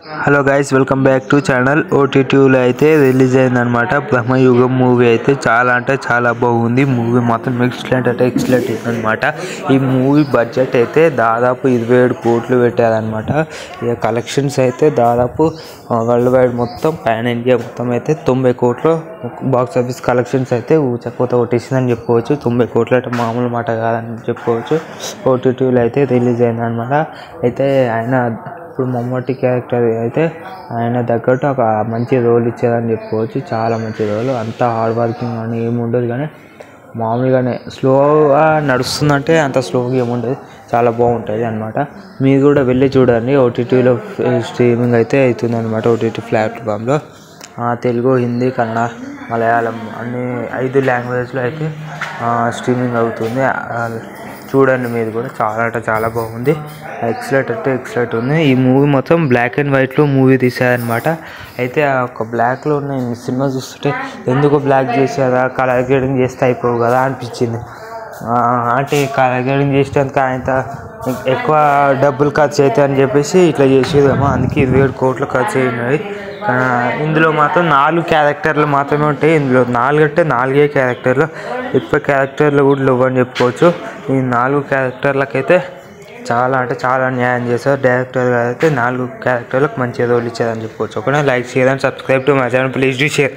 Hello guys, welcome back to channel. ఓటీటీలో అయితే release అయిందనమాట బ్రహ్మయుగం మూవీ. అయితే చాలా అంటే చాలా బాగుంది మూవీ మాత్రం. ఎక్సలెంట్ అంటే ఎక్సలెంట్ అనమాట. ఈ మూవీ బడ్జెట్ అయితే దాదాపు 27 కోట్లు పెట్టారనమాట. ఇక కలెక్షన్స్ అయితే దాదాపు వరల్డ్ వైడ్ మొత్తం పాన్ ఇండియా మొత్తం అయితే 90 కోట్లు బాక్స్ ఆఫీస్ కలెక్షన్స్ అయితే ఊచకోత కొట్టేసిందని చెప్పుకోవచ్చు. 90 కోట్లు అంటే మామూలు మాట కాదని చెప్పుకోవచ్చు. ఓటీటీలో అయితే రిలీజ్ అయిందనమాట. అయితే ఆయన ఇప్పుడు మమ్మూటి క్యారెక్టర్ అయితే ఆయన తగ్గట్టు ఒక మంచి రోల్ ఇచ్చారని చెప్పుకోవచ్చు. చాలా మంచి రోల్. అంతా హార్డ్ వర్కింగ్ అని ఏముండదు, కానీ మామూలుగానే స్లోగా నడుస్తుందంటే అంత స్లోగా ఏముండదు, చాలా బాగుంటుంది అనమాట. మీరు కూడా వెళ్ళి చూడండి. ఓటీటీలో స్ట్రీమింగ్ అయితే అవుతుంది అనమాట. ఓటీటీ ప్లాట్ఫామ్లో తెలుగు, హిందీ, కన్నడ, మలయాళం అన్ని 5 లాంగ్వేజ్లో అయితే స్ట్రీమింగ్ అవుతుంది. చూడండి మీరు కూడా. చాలా అంటే చాలా బాగుంది. ఎక్సలెంట్ అంటే ఎక్సలెంట్ ఉంది. ఈ మూవీ మొత్తం బ్లాక్ అండ్ వైట్లో మూవీ తీశారనమాట. అయితే ఆ ఒక బ్లాక్లో ఉన్న సినిమా చూస్తుంటే ఎందుకు బ్లాక్ చేశారా, కలర్ గ్రేడింగ్ చేస్తే అయిపోవు కదా అనిపించింది. అంటే కలర్ గ్రేడింగ్ చేసేందుకు ఆయన ఎక్కువ డబ్బులు ఖర్చు అవుతాయి అని చెప్పేసి ఇట్లా చేసేదేమో. అందుకే 27 కోట్లు ఖర్చు అయినాయి. ఇందులో మాత్రం 4 క్యారెక్టర్లు మాత్రమే ఉంటాయి. ఇందులో 4 అంటే 4 క్యారెక్టర్లు, ఎక్కువ క్యారెక్టర్లు కూడా లేవని చెప్పుకోవచ్చు. ఈ 4 క్యారెక్టర్లకైతే చాలా అంటే చాలా న్యాయం చేశారు. డైరెక్టర్ గారు అయితే 4 క్యారెక్టర్లకు మంచి రోల్ ఇచ్చారని చెప్పుకోవచ్చు. ఒకటే like, share and subscribe to my channel. Please do share.